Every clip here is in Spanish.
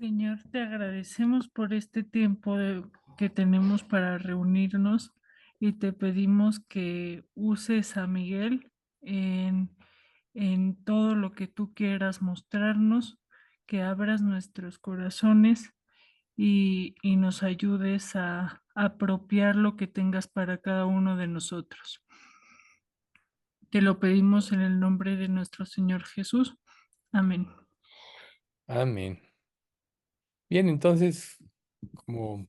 Señor, te agradecemos por este tiempo que tenemos para reunirnos y te pedimos que uses a Miguel en, en todo lo que tú quieras mostrarnos, que abras nuestros corazones y nos ayudes a apropiar lo que tengas para cada uno de nosotros. Te lo pedimos en el nombre de nuestro Señor Jesús. Amén. Amén. Bien, entonces, como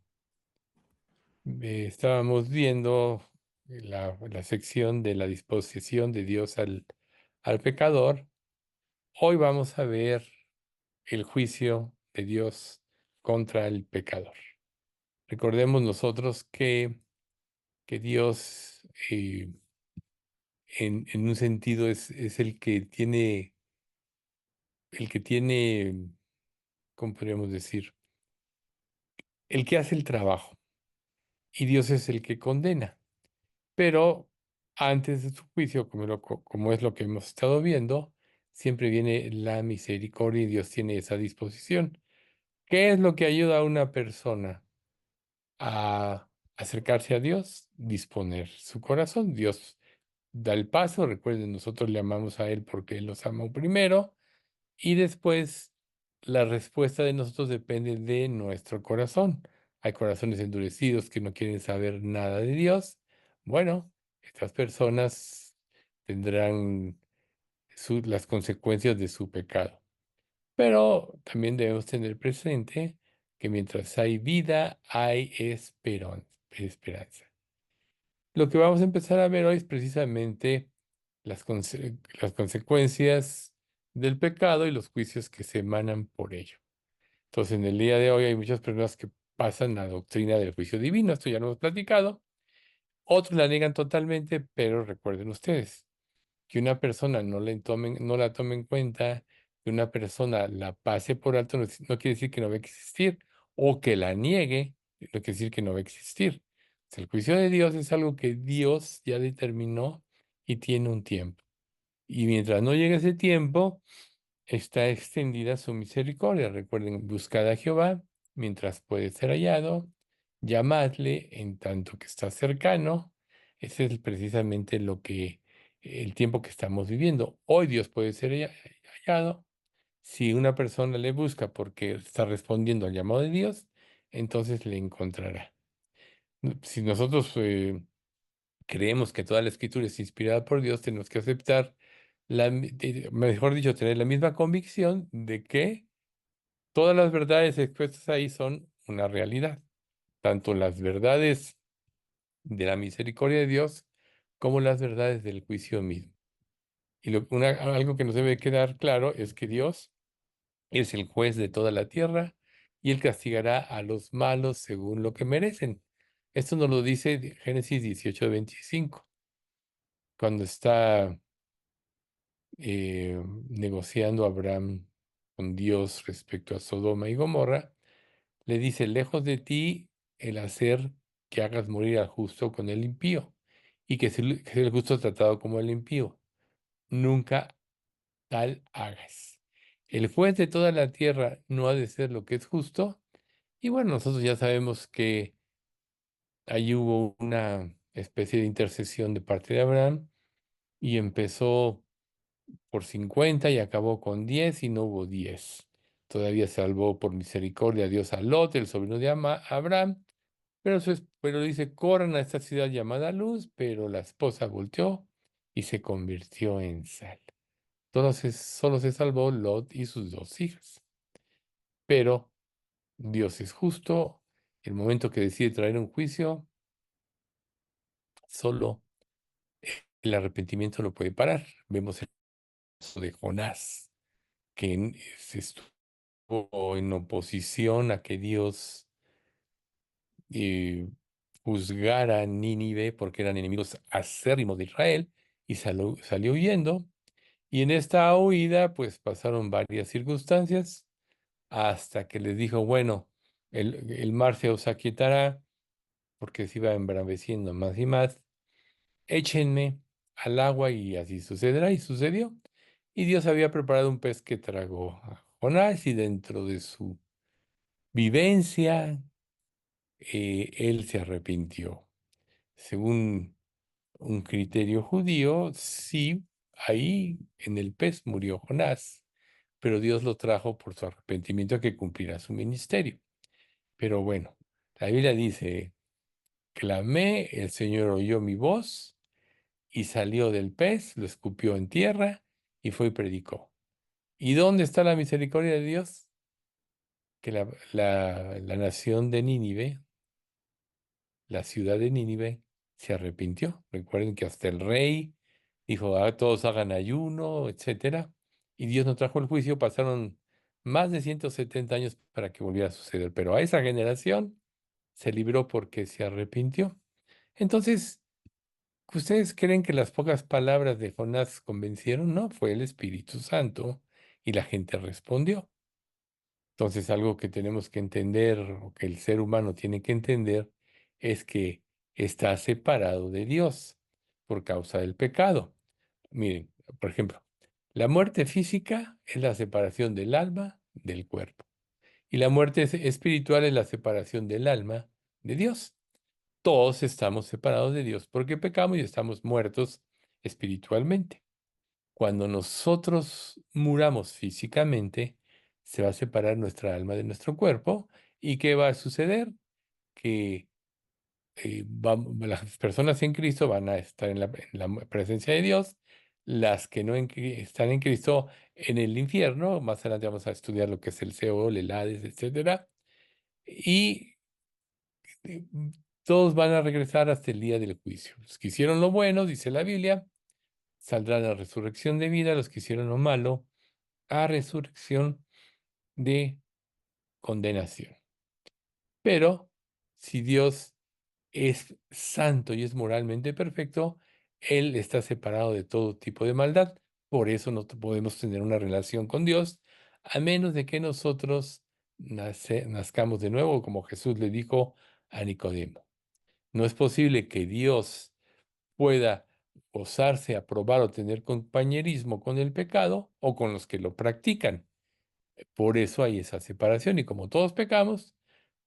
estábamos viendo la sección de la disposición de Dios al pecador, hoy vamos a ver el juicio de Dios contra el pecador. Recordemos nosotros que Dios, en un sentido, es el que tiene, ¿cómo podríamos decir? El que hace el trabajo, y Dios es el que condena. Pero antes de su juicio, como es lo que hemos estado viendo, siempre viene la misericordia y Dios tiene esa disposición. ¿Qué es lo que ayuda a una persona a acercarse a Dios? Disponer su corazón. Dios da el paso. Recuerden, nosotros le amamos a Él porque Él nos amó primero. Y después, la respuesta de nosotros depende de nuestro corazón. Hay corazones endurecidos que no quieren saber nada de Dios. Bueno, estas personas tendrán las consecuencias de su pecado. Pero también debemos tener presente que mientras hay vida, hay esperanza. Lo que vamos a empezar a ver hoy es precisamente las consecuencias del pecado y los juicios que se emanan por ello. Entonces, en el día de hoy hay muchas personas que pasan la doctrina del juicio divino, esto ya lo hemos platicado. Otros la niegan totalmente, pero recuerden ustedes que una persona no la tome en cuenta, que una persona la pase por alto, no quiere decir que no va a existir, o que la niegue, no quiere decir que no va a existir. O sea, el juicio de Dios es algo que Dios ya determinó y tiene un tiempo. Y mientras no llegue ese tiempo, está extendida su misericordia. Recuerden, buscad a Jehová mientras puede ser hallado, llamadle en tanto que está cercano. Ese es precisamente el tiempo que estamos viviendo. Hoy Dios puede ser hallado. Si una persona le busca porque está respondiendo al llamado de Dios, entonces le encontrará. Si nosotros creemos que toda la escritura es inspirada por Dios, tenemos que aceptar mejor dicho, tener la misma convicción de que todas las verdades expuestas ahí son una realidad, tanto las verdades de la misericordia de Dios como las verdades del juicio mismo. Y algo que nos debe quedar claro es que Dios es el juez de toda la tierra y él castigará a los malos según lo que merecen. Esto nos lo dice Génesis 18:25, cuando está negociando Abraham con Dios respecto a Sodoma y Gomorra. Le dice: lejos de ti el hacer que hagas morir al justo con el impío, y que sea el justo tratado como el impío. Nunca tal hagas. El juez de toda la tierra no ha de ser lo que es justo. Y bueno, nosotros ya sabemos que ahí hubo una especie de intercesión de parte de Abraham y empezó por 50 y acabó con 10 y no hubo 10. Todavía salvó por misericordia a Dios a Lot, el sobrino de Abraham. Pero dice: corran a esta ciudad llamada Luz, pero la esposa volteó y se convirtió en sal. Solo se salvó Lot y sus dos hijas. Pero Dios es justo. El momento que decide traer un juicio, solo el arrepentimiento lo puede parar. Vemos el caso de Jonás, que se estuvo en oposición a que Dios eh, juzgara a Nínive porque eran enemigos acérrimos de Israel y salió huyendo. Y en esta huida, pues pasaron varias circunstancias hasta que les dijo: bueno, el mar se os aquietará porque se iba embraveciendo más y más. Échenme al agua y así sucederá. Y sucedió. Y Dios había preparado un pez que tragó a Jonás y dentro de su vivencia, él se arrepintió. Según un criterio judío, sí, ahí en el pez murió Jonás, pero Dios lo trajo por su arrepentimiento a que cumplirá su ministerio. Pero bueno, la Biblia dice, clamé, el Señor oyó mi voz y salió del pez, lo escupió en tierra y fue y predicó. ¿Y dónde está la misericordia de Dios? Que la nación de Nínive, la ciudad de Nínive, se arrepintió. Recuerden que hasta el rey dijo, "Ah, todos hagan ayuno, etcétera". Y Dios no trajo el juicio, pasaron más de 170 años para que volviera a suceder. Pero a esa generación se libró porque se arrepintió. Entonces, ¿ustedes creen que las pocas palabras de Jonás convencieron? No, fue el Espíritu Santo y la gente respondió. Entonces, algo que tenemos que entender, o que el ser humano tiene que entender, es que está separado de Dios por causa del pecado. Miren, por ejemplo, la muerte física es la separación del alma del cuerpo y la muerte espiritual es la separación del alma de Dios. Todos estamos separados de Dios porque pecamos y estamos muertos espiritualmente. Cuando nosotros muramos físicamente, se va a separar nuestra alma de nuestro cuerpo. ¿Y qué va a suceder? Que las personas en Cristo van a estar en la presencia de Dios, las que no están en Cristo en el infierno. Más adelante vamos a estudiar lo que es el Seol, el Hades, etcétera. Y eh, todos van a regresar hasta el día del juicio. Los que hicieron lo bueno, dice la Biblia, saldrán a resurrección de vida. Los que hicieron lo malo, a resurrección de condenación. Pero si Dios es santo y es moralmente perfecto, Él está separado de todo tipo de maldad. Por eso no podemos tener una relación con Dios, a menos de que nosotros nazcamos de nuevo, como Jesús le dijo a Nicodemo. No es posible que Dios pueda osarse a probar o tener compañerismo con el pecado o con los que lo practican. Por eso hay esa separación y como todos pecamos,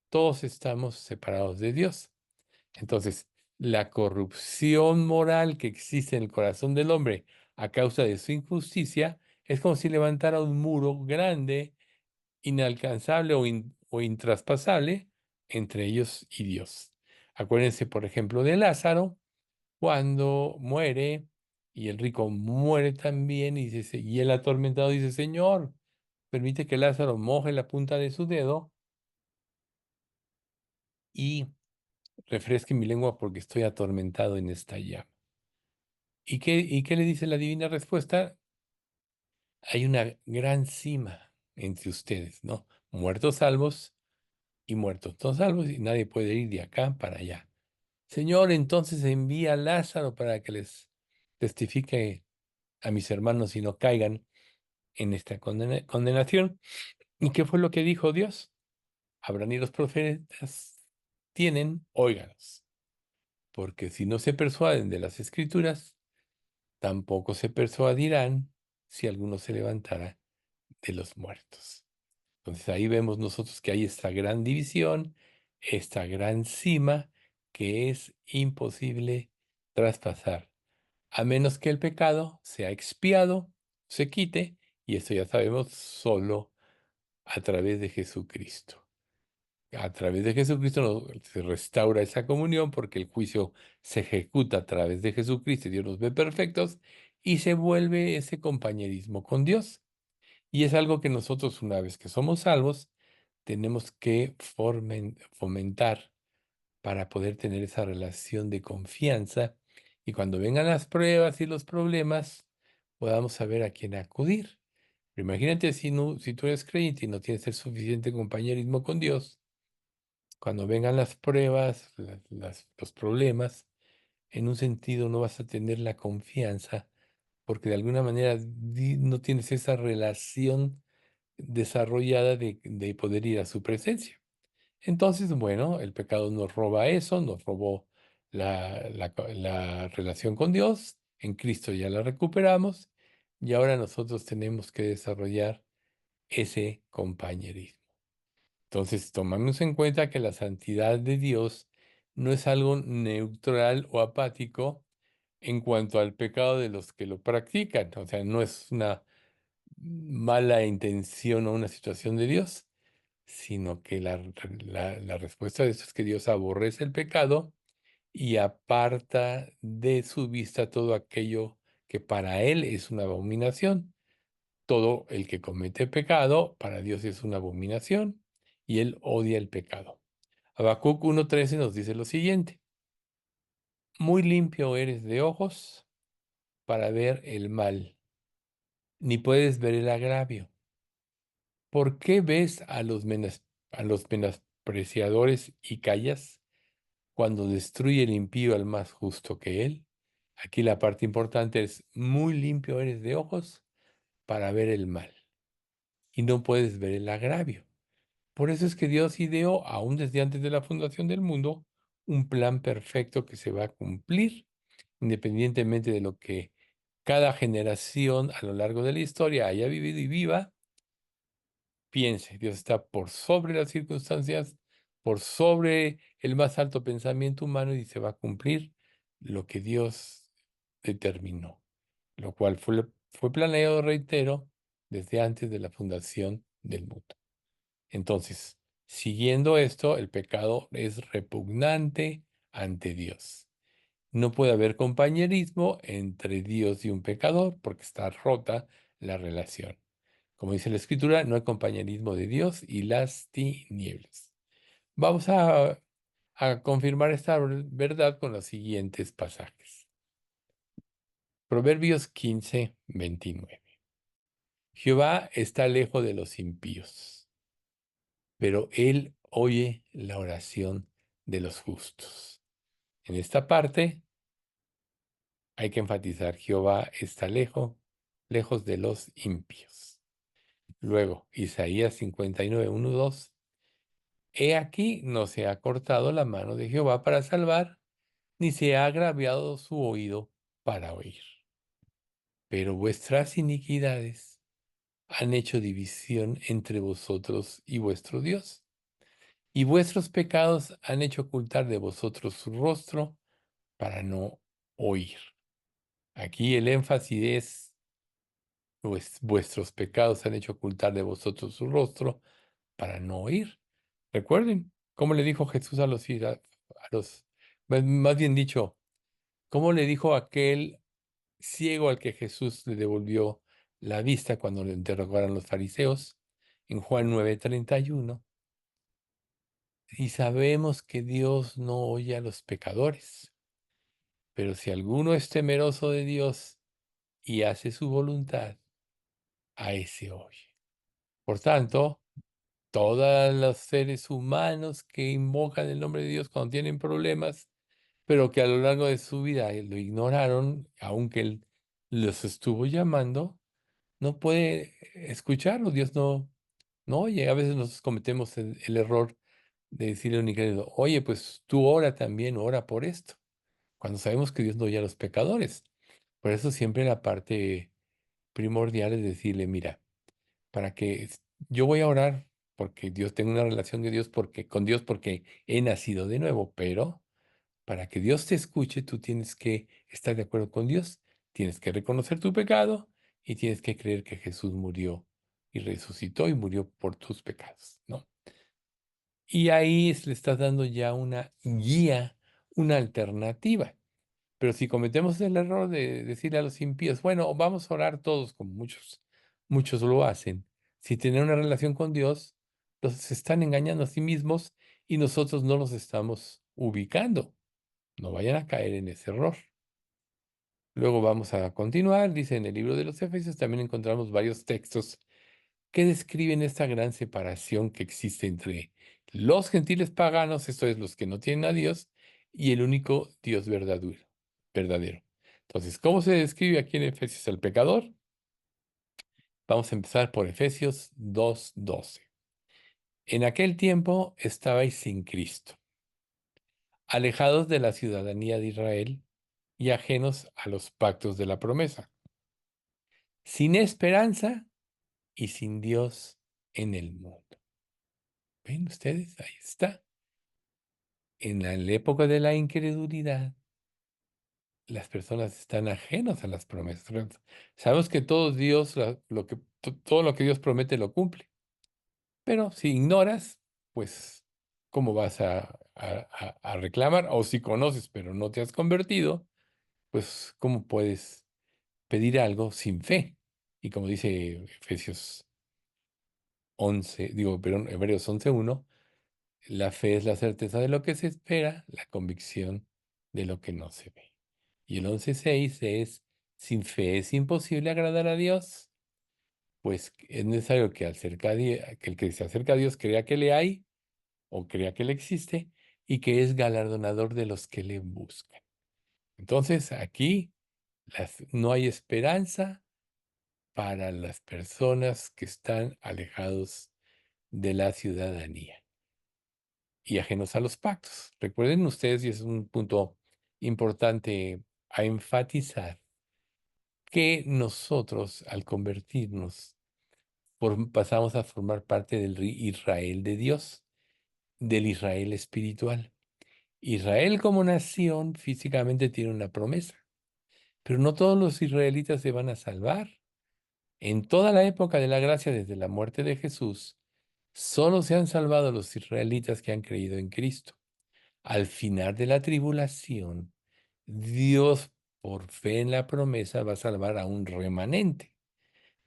todos estamos separados de Dios. Entonces, la corrupción moral que existe en el corazón del hombre a causa de su injusticia es como si levantara un muro grande, inalcanzable o intraspasable entre ellos y Dios. Acuérdense, por ejemplo, de Lázaro, cuando muere y el rico muere también y el atormentado dice, Señor, permite que Lázaro moje la punta de su dedo y refresque mi lengua porque estoy atormentado en esta llama. ¿Y qué le dice la divina respuesta? Hay una gran cima entre ustedes, ¿no? Muertos salvos y muertos no salvos, y nadie puede ir de acá para allá. Señor, entonces envía a Lázaro para que les testifique a mis hermanos y no caigan en esta condenación. ¿Y qué fue lo que dijo Dios? Abraham y los profetas tienen, óiganos, porque si no se persuaden de las escrituras, tampoco se persuadirán si alguno se levantara de los muertos. Entonces ahí vemos nosotros que hay esta gran división, esta gran cima que es imposible traspasar, a menos que el pecado sea expiado, se quite, y esto ya sabemos solo a través de Jesucristo. A través de Jesucristo se restaura esa comunión porque el juicio se ejecuta a través de Jesucristo y Dios nos ve perfectos y se vuelve ese compañerismo con Dios. Y es algo que nosotros, una vez que somos salvos, tenemos que fomentar para poder tener esa relación de confianza y cuando vengan las pruebas y los problemas, podamos saber a quién acudir. Pero imagínate si, no, si tú eres creyente y no tienes el suficiente compañerismo con Dios, cuando vengan las pruebas, los problemas, en un sentido no vas a tener la confianza porque de alguna manera no tienes esa relación desarrollada de poder ir a su presencia. Entonces, bueno, el pecado nos roba eso, nos robó la relación con Dios, en Cristo ya la recuperamos y ahora nosotros tenemos que desarrollar ese compañerismo. Entonces, tomamos en cuenta que la santidad de Dios no es algo neutral o apático en cuanto al pecado de los que lo practican. O sea, no es una mala intención o una situación de Dios, sino que la respuesta de esto es que Dios aborrece el pecado y aparta de su vista todo aquello que para Él es una abominación. Todo el que comete pecado, para Dios es una abominación y Él odia el pecado. Habacuc 1:13 nos dice lo siguiente: muy limpio eres de ojos para ver el mal, ni puedes ver el agravio. ¿Por qué ves a los menospreciadores y callas cuando destruye el impío al más justo que él? Aquí la parte importante es: muy limpio eres de ojos para ver el mal, y no puedes ver el agravio. Por eso es que Dios ideó, aún desde antes de la fundación del mundo, un plan perfecto que se va a cumplir, independientemente de lo que cada generación a lo largo de la historia haya vivido y viva. Piense, Dios está por sobre las circunstancias, por sobre el más alto pensamiento humano, y se va a cumplir lo que Dios determinó, lo cual fue planeado, reitero, desde antes de la fundación del mundo. Entonces, siguiendo esto, el pecado es repugnante ante Dios. No puede haber compañerismo entre Dios y un pecador porque está rota la relación. Como dice la Escritura, no hay compañerismo de Dios y las tinieblas. Vamos a confirmar esta verdad con los siguientes pasajes. Proverbios 15:29. Jehová está lejos de los impíos, pero él oye la oración de los justos. En esta parte hay que enfatizar: Jehová está lejos de los impíos. Luego, Isaías 59:1-2. He aquí, no se ha cortado la mano de Jehová para salvar, ni se ha agraviado su oído para oír. Pero vuestras iniquidades han hecho división entre vosotros y vuestro Dios, y vuestros pecados han hecho ocultar de vosotros su rostro para no oír. Aquí el énfasis es: vuestros pecados han hecho ocultar de vosotros su rostro para no oír. Recuerden cómo le dijo Jesús a los, más bien dicho, cómo le dijo aquel ciego al que Jesús le devolvió la vista cuando le interrogaron los fariseos en Juan 9:31. Y sabemos que Dios no oye a los pecadores, pero si alguno es temeroso de Dios y hace su voluntad, a ese oye. Por tanto, todos los seres humanos que invocan el nombre de Dios cuando tienen problemas, pero que a lo largo de su vida lo ignoraron, aunque Él los estuvo llamando, no puede escucharlo. Dios no oye. A veces nosotros cometemos el error de decirle a un incrédulo: oye, pues tú ora también, ora por esto, cuando sabemos que Dios no oye a los pecadores. Por eso siempre la parte primordial es decirle: mira, para que yo voy a orar porque Dios, tengo una relación de Dios con Dios porque he nacido de nuevo, pero para que Dios te escuche, tú tienes que estar de acuerdo con Dios, tienes que reconocer tu pecado y tienes que creer que Jesús murió y resucitó y murió por tus pecados, ¿no? Y ahí le estás dando ya una guía, una alternativa. Pero si cometemos el error de decirle a los impíos: bueno, vamos a orar todos, como muchos lo hacen, si tener una relación con Dios, los están engañando a sí mismos y nosotros no los estamos ubicando. No vayan a caer en ese error. Luego vamos a continuar. Dice: en el libro de los Efesios también encontramos varios textos que describen esta gran separación que existe entre los gentiles paganos, esto es, los que no tienen a Dios, y el único Dios verdadero. Entonces, ¿cómo se describe aquí en Efesios el pecador? Vamos a empezar por Efesios 2:12. En aquel tiempo estabais sin Cristo, alejados de la ciudadanía de Israel y ajenos a los pactos de la promesa, sin esperanza y sin Dios en el mundo. ¿Ven ustedes? Ahí está. En la época de la incredulidad, las personas están ajenos a las promesas. Sabemos que todo Dios, todo lo que Dios promete lo cumple. Pero si ignoras, pues, ¿cómo vas a reclamar? O si conoces, pero no te has convertido, pues, ¿cómo puedes pedir algo sin fe? Y como dice Efesios 11, perdón, Hebreos 11:1, la fe es la certeza de lo que se espera, la convicción de lo que no se ve. Y el 11:6 es, sin fe es imposible agradar a Dios, pues es necesario que el que se acerca a Dios crea que le hay o crea que Él existe y que es galardonador de los que le buscan. Entonces, aquí no hay esperanza para las personas que están alejados de la ciudadanía y ajenos a los pactos. Recuerden ustedes, y es un punto importante a enfatizar, que nosotros al convertirnos pasamos a formar parte del Israel de Dios, del Israel espiritual. Israel como nación físicamente tiene una promesa, pero no todos los israelitas se van a salvar. En toda la época de la gracia, desde la muerte de Jesús, solo se han salvado los israelitas que han creído en Cristo. Al final de la tribulación, Dios, por fe en la promesa, va a salvar a un remanente.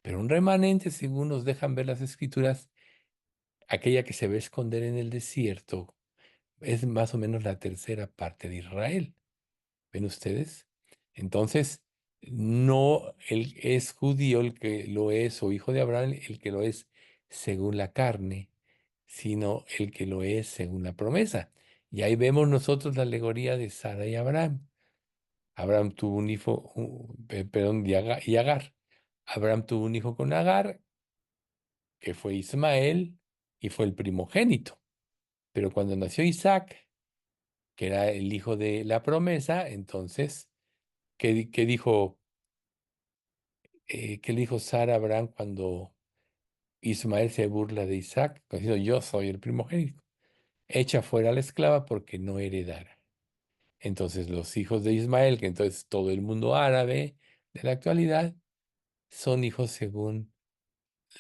Pero un remanente, según nos dejan ver las Escrituras, aquella que se va a esconder en el desierto, es más o menos la tercera parte de Israel. ¿Ven ustedes? Entonces, no él es judío el que lo es, o hijo de Abraham el que lo es según la carne, sino el que lo es según la promesa. Y ahí vemos nosotros la alegoría de Sara y Abraham. Abraham tuvo un hijo, perdón, y Agar. Abraham tuvo un hijo con Agar, que fue Ismael, y fue el primogénito. Pero cuando nació Isaac, que era el hijo de la promesa, entonces, ¿qué dijo? ¿Qué le dijo Sara a Abraham cuando Ismael se burla de Isaac? Diciendo, yo soy el primogénito. Echa fuera a la esclava porque no heredara. Entonces los hijos de Ismael, que entonces todo el mundo árabe de la actualidad, son hijos según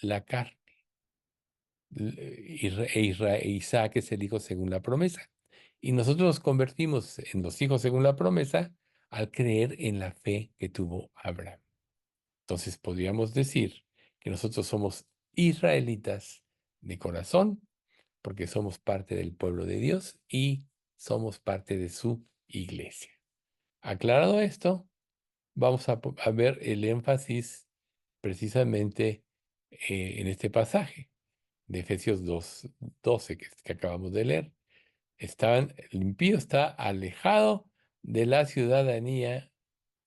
la carne. E Isaac es el hijo según la promesa. Y nosotros nos convertimos en los hijos según la promesa al creer en la fe que tuvo Abraham. Entonces podríamos decir que nosotros somos israelitas de corazón porque somos parte del pueblo de Dios y somos parte de su iglesia. Aclarado esto, vamos a ver el énfasis precisamente en este pasaje de Efesios 2:12 que acabamos de leer. El impío está alejado de la ciudadanía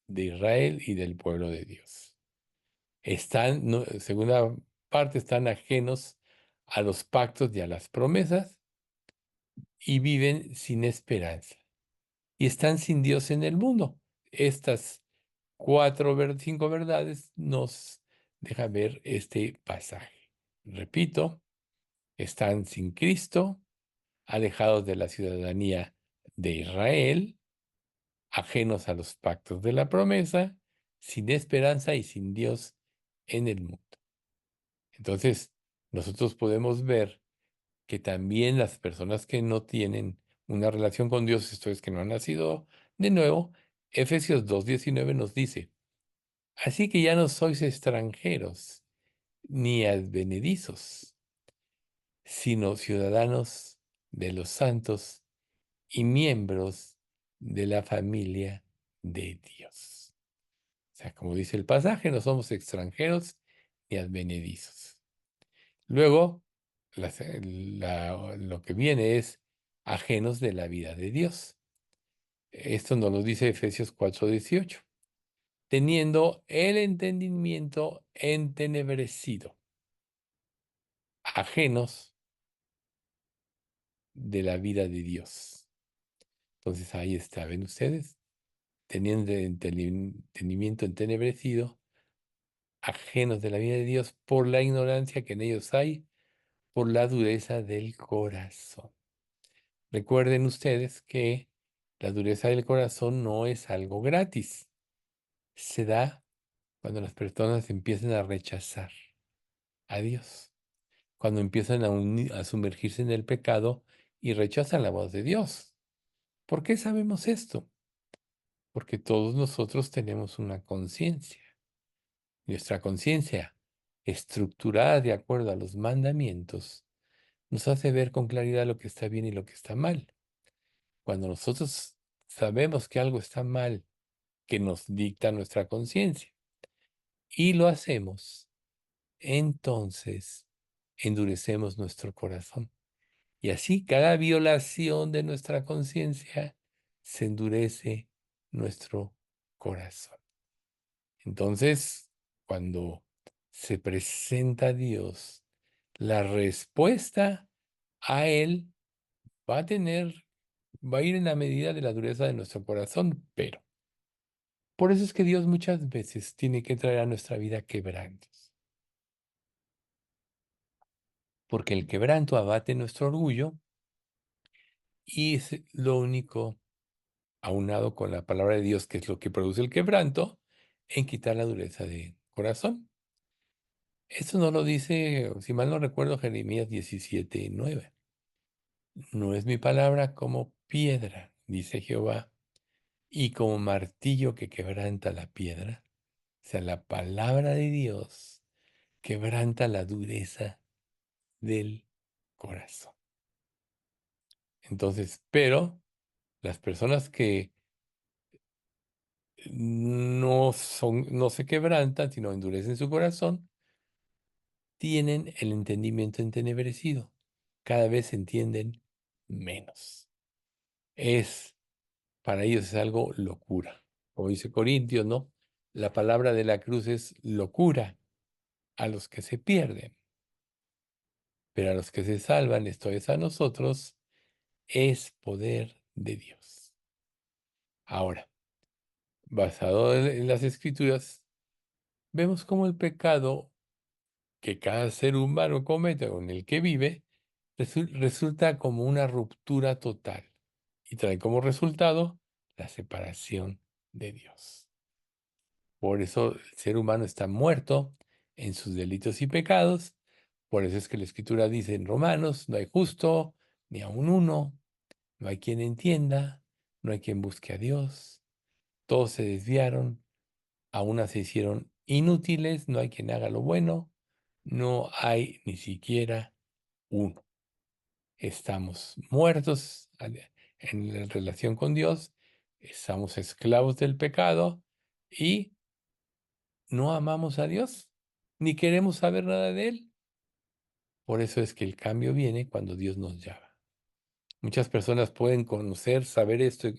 de Israel y del pueblo de Dios. Segunda parte, están ajenos a los pactos y a las promesas y viven sin esperanza. Y están sin Dios en el mundo. Estas cinco verdades nos deja ver este pasaje. Repito, están sin Cristo, alejados de la ciudadanía de Israel, ajenos a los pactos de la promesa, sin esperanza y sin Dios en el mundo. Entonces, nosotros podemos ver que también las personas que no tienen una relación con Dios, esto es, que no han nacido de nuevo, Efesios 2:19 nos dice, así que ya no sois extranjeros ni advenedizos, sino ciudadanos de los santos y miembros de la familia de Dios. O sea, como dice el pasaje, no somos extranjeros ni advenedizos. Luego, lo que viene es ajenos de la vida de Dios. Esto nos lo dice Efesios 4:18. Teniendo el entendimiento entenebrecido, ajenos de la vida de Dios. Entonces ahí está, ¿ven ustedes? Teniendo el entendimiento entenebrecido, ajenos de la vida de Dios por la ignorancia que en ellos hay, por la dureza del corazón. Recuerden ustedes que la dureza del corazón no es algo gratis. Se da cuando las personas empiezan a rechazar a Dios, cuando empiezan a sumergirse en el pecado y rechazan la voz de Dios. ¿Por qué sabemos esto? Porque todos nosotros tenemos una conciencia. Nuestra conciencia, estructurada de acuerdo a los mandamientos, nos hace ver con claridad lo que está bien y lo que está mal. Cuando nosotros sabemos que algo está mal, que nos dicta nuestra conciencia, y lo hacemos, entonces endurecemos nuestro corazón. Y así cada violación de nuestra conciencia se endurece nuestro corazón. Entonces, cuando se presenta a Dios, la respuesta a Él va a tener, va a ir en la medida de la dureza de nuestro corazón, pero por eso es que Dios muchas veces tiene que traer a nuestra vida quebrantos, porque el quebranto abate nuestro orgullo y es lo único, aunado con la palabra de Dios, que es lo que produce el quebranto, en quitar la dureza de corazón. Esto no lo dice, si mal no recuerdo, Jeremías 17:9. No es mi palabra como piedra, dice Jehová, y como martillo que quebranta la piedra. O sea, la palabra de Dios quebranta la dureza del corazón. Entonces, pero las personas que no se quebrantan, sino endurecen su corazón, tienen el entendimiento entenebrecido. Cada vez entienden menos. Es, para ellos es algo locura. Como dice Corintios, ¿no? La palabra de la cruz es locura a los que se pierden, pero a los que se salvan, esto es a nosotros, es poder de Dios. Ahora, basado en las Escrituras, vemos cómo el pecado que cada ser humano comete o en el que vive resulta como una ruptura total y trae como resultado la separación de Dios. Por eso el ser humano está muerto en sus delitos y pecados. Por eso es que la Escritura dice en Romanos, no hay justo ni aun uno, no hay quien entienda, no hay quien busque a Dios. Todos se desviaron, a unas se hicieron inútiles, no hay quien haga lo bueno, no hay ni siquiera uno. Estamos muertos en la relación con Dios, estamos esclavos del pecado y no amamos a Dios, ni queremos saber nada de Él. Por eso es que el cambio viene cuando Dios nos llama. Muchas personas pueden conocer, saber esto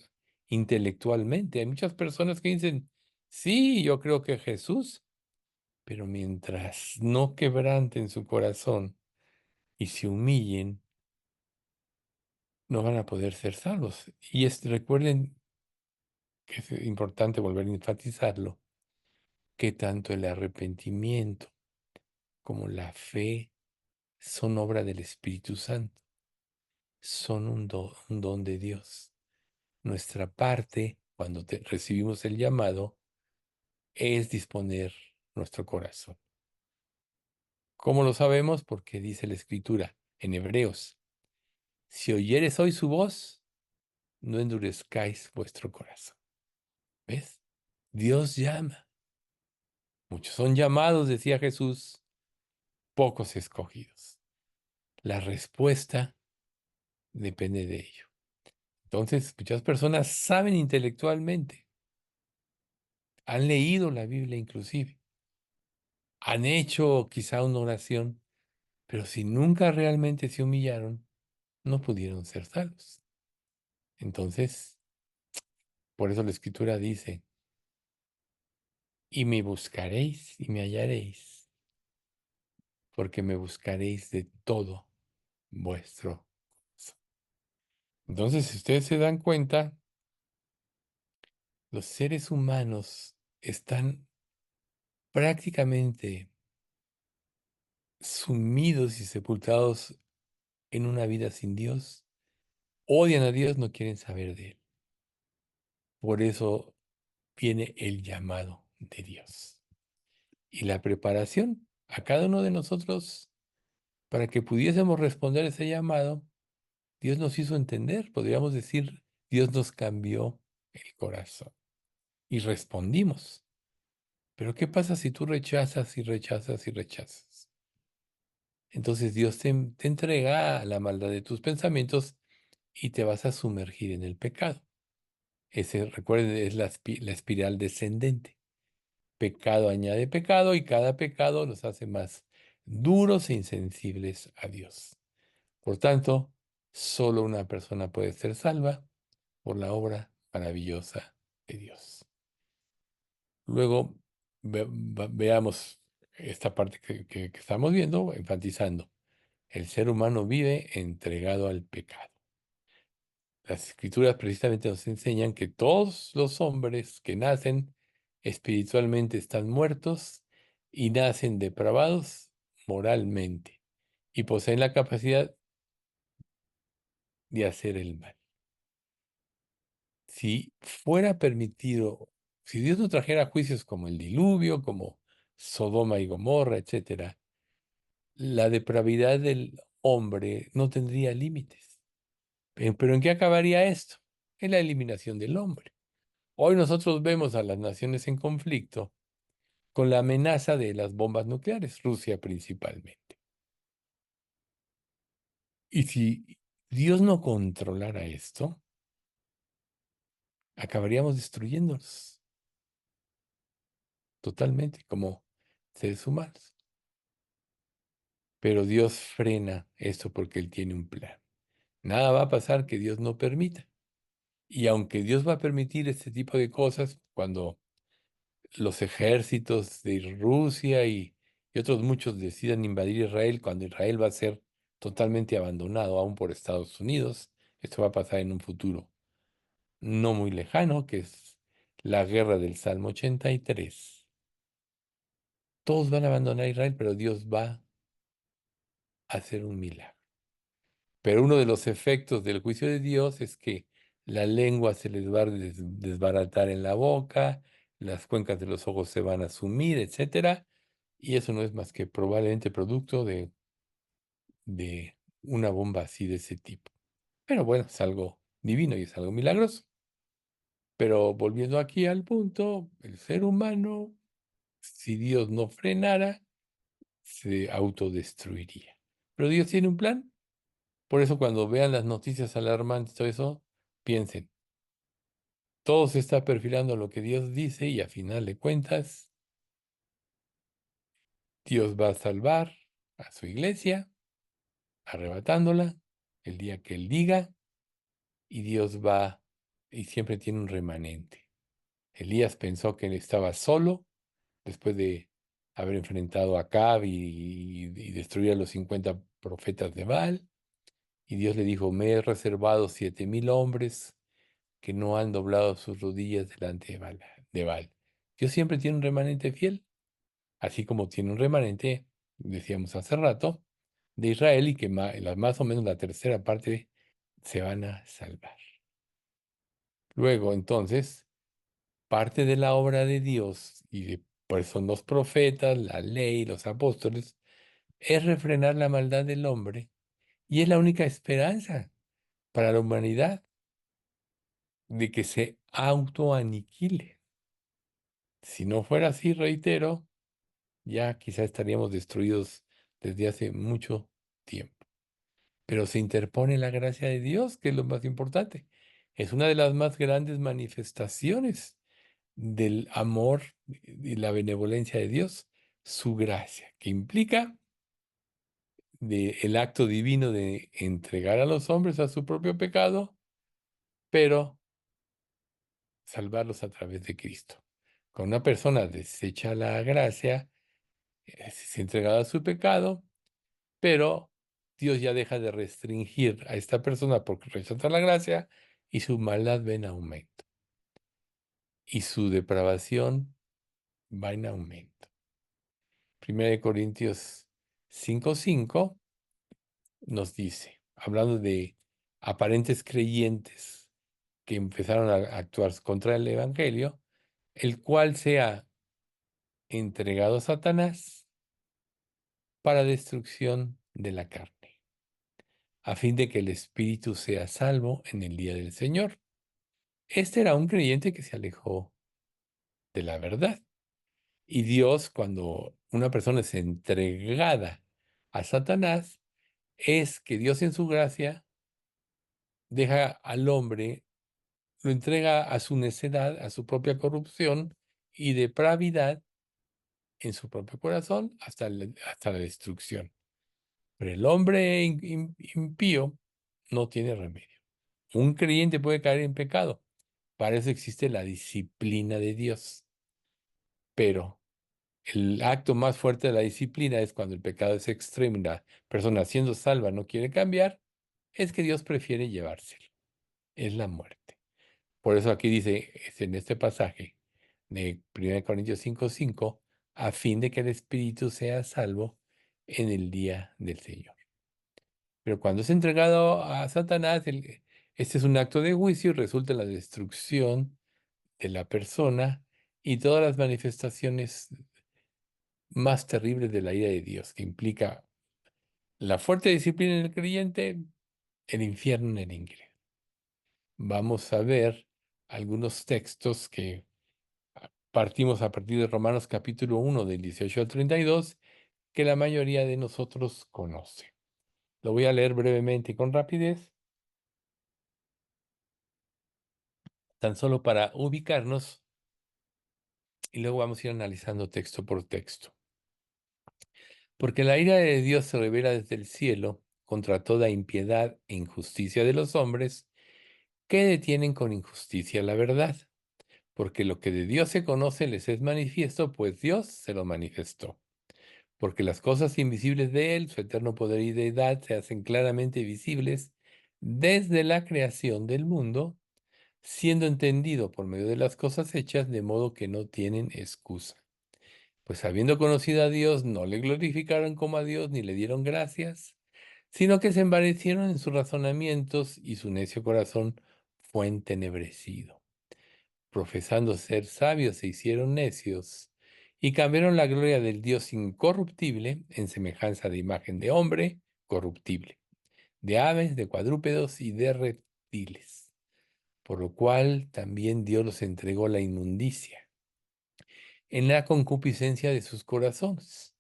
intelectualmente. Hay muchas personas que dicen, sí, yo creo que Jesús, pero mientras no quebranten su corazón y se humillen, no van a poder ser salvos. Y recuerden que es importante volver a enfatizarlo, que tanto el arrepentimiento como la fe son obra del Espíritu Santo, son un don de Dios. Nuestra parte, cuando recibimos el llamado, es disponer nuestro corazón. ¿Cómo lo sabemos? Porque dice la Escritura en Hebreos, si oyeres hoy su voz, no endurezcáis vuestro corazón. ¿Ves? Dios llama. Muchos son llamados, decía Jesús, pocos escogidos. La respuesta depende de ello. Entonces, muchas personas saben intelectualmente, han leído la Biblia inclusive, han hecho quizá una oración, pero si nunca realmente se humillaron, no pudieron ser salvos. Entonces, por eso la Escritura dice, y me buscaréis y me hallaréis, porque me buscaréis de todo vuestro corazón. Entonces, si ustedes se dan cuenta, los seres humanos están prácticamente sumidos y sepultados en una vida sin Dios, odian a Dios, no quieren saber de Él. Por eso viene el llamado de Dios y la preparación a cada uno de nosotros para que pudiésemos responder ese llamado. Dios nos hizo entender, podríamos decir, Dios nos cambió el corazón y respondimos. Pero ¿qué pasa si tú rechazas y rechazas y rechazas? Entonces Dios te entrega a la maldad de tus pensamientos y te vas a sumergir en el pecado. Ese, recuerden, es la espiral descendente. Pecado añade pecado y cada pecado nos hace más duros e insensibles a Dios. Por tanto, solo una persona puede ser salva por la obra maravillosa de Dios. Luego veamos esta parte que estamos viendo, enfatizando. El ser humano vive entregado al pecado. Las escrituras precisamente nos enseñan que todos los hombres que nacen espiritualmente están muertos y nacen depravados moralmente y poseen la capacidad de hacer el mal. Si fuera permitido, si Dios no trajera juicios como el diluvio, como Sodoma y Gomorra, etcétera, la depravidad del hombre no tendría límites. Pero ¿en qué acabaría esto? En la eliminación del hombre. Hoy nosotros vemos a las naciones en conflicto con la amenaza de las bombas nucleares, Rusia principalmente. Y si Dios no controlara esto, acabaríamos destruyéndonos totalmente como seres humanos. Pero Dios frena esto porque Él tiene un plan. Nada va a pasar que Dios no permita. Y aunque Dios va a permitir este tipo de cosas, cuando los ejércitos de Rusia y otros muchos decidan invadir Israel, cuando Israel va a ser totalmente abandonado aún por Estados Unidos, esto va a pasar en un futuro no muy lejano, que es la guerra del Salmo 83. Todos van a abandonar Israel, pero Dios va a hacer un milagro. Pero uno de los efectos del juicio de Dios es que la lengua se les va a desbaratar en la boca, las cuencas de los ojos se van a sumir, etcétera, y eso no es más que probablemente producto de una bomba así de ese tipo. Pero bueno, es algo divino y es algo milagroso. Pero volviendo aquí al punto, el ser humano, si Dios no frenara, se autodestruiría. Pero Dios tiene un plan. Por eso cuando vean las noticias alarmantes, todo eso, piensen, todo se está perfilando a lo que Dios dice y a final de cuentas, Dios va a salvar a su iglesia, arrebatándola el día que Él diga, y Dios va y siempre tiene un remanente. Elías pensó que él estaba solo después de haber enfrentado a Acab y destruir a los 50 profetas de Baal, y Dios le dijo, me he reservado 7,000 hombres que no han doblado sus rodillas delante de Baal. Dios siempre tiene un remanente fiel, así como tiene un remanente, decíamos hace rato, de Israel y que más o menos la tercera parte se van a salvar. Luego, entonces, parte de la obra de Dios, pues son los profetas, la ley, los apóstoles, es refrenar la maldad del hombre y es la única esperanza para la humanidad de que se autoaniquile. Si no fuera así, reitero, ya quizá estaríamos destruidos desde hace mucho tiempo. Pero se interpone la gracia de Dios, que es lo más importante. Es una de las más grandes manifestaciones del amor y la benevolencia de Dios, su gracia, que implica el acto divino de entregar a los hombres a su propio pecado, pero salvarlos a través de Cristo. Cuando una persona desecha la gracia, es entregada a su pecado, pero Dios ya deja de restringir a esta persona porque rechaza la gracia y su maldad va en aumento y su depravación va en aumento. Primera de Corintios 5:5 nos dice, hablando de aparentes creyentes que empezaron a actuar contra el Evangelio, el cual sea entregado a Satanás para destrucción de la carne, a fin de que el espíritu sea salvo en el día del Señor. Este era un creyente que se alejó de la verdad. Y Dios, cuando una persona es entregada a Satanás, es que Dios en su gracia deja al hombre, lo entrega a su necedad, a su propia corrupción y depravidad en su propio corazón hasta la destrucción. Pero el hombre impío no tiene remedio. Un creyente puede caer en pecado. Para eso existe la disciplina de Dios. Pero el acto más fuerte de la disciplina es cuando el pecado es extremo y la persona siendo salva no quiere cambiar, es que Dios prefiere llevárselo. Es la muerte. Por eso aquí dice, en este pasaje de 1 Corintios 5:5, a fin de que el espíritu sea salvo en el día del Señor. Pero cuando es entregado a Satanás, este es un acto de juicio y resulta en la destrucción de la persona y todas las manifestaciones más terribles de la ira de Dios, que implica la fuerte disciplina en el creyente, el infierno en el incrédulo. Vamos a ver algunos textos que partimos a partir de Romanos capítulo 1, del 18 al 32, que la mayoría de nosotros conoce. Lo voy a leer brevemente y con rapidez, tan solo para ubicarnos, y luego vamos a ir analizando texto por texto. Porque la ira de Dios se revela desde el cielo contra toda impiedad e injusticia de los hombres que detienen con injusticia la verdad. Porque lo que de Dios se conoce les es manifiesto, pues Dios se lo manifestó. Porque las cosas invisibles de Él, su eterno poder y deidad, se hacen claramente visibles desde la creación del mundo, siendo entendido por medio de las cosas hechas, de modo que no tienen excusa. Pues habiendo conocido a Dios, no le glorificaron como a Dios ni le dieron gracias, sino que se envanecieron en sus razonamientos y su necio corazón fue entenebrecido. Profesando ser sabios, se hicieron necios y cambiaron la gloria del Dios incorruptible en semejanza de imagen de hombre corruptible, de aves, de cuadrúpedos y de reptiles, por lo cual también Dios los entregó a la inmundicia en la concupiscencia de sus corazones,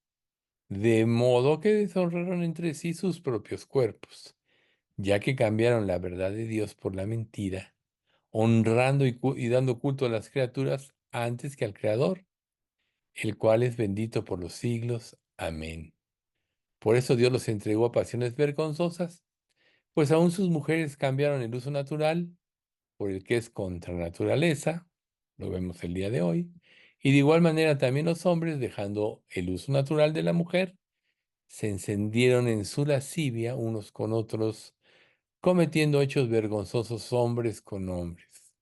de modo que deshonraron entre sí sus propios cuerpos, ya que cambiaron la verdad de Dios por la mentira, honrando y dando culto a las criaturas antes que al Creador, el cual es bendito por los siglos. Amén. Por eso Dios los entregó a pasiones vergonzosas, pues aún sus mujeres cambiaron el uso natural por el que es contra naturaleza, lo vemos el día de hoy, y de igual manera también los hombres, dejando el uso natural de la mujer, se encendieron en su lascivia unos con otros, cometiendo hechos vergonzosos hombres con hombres,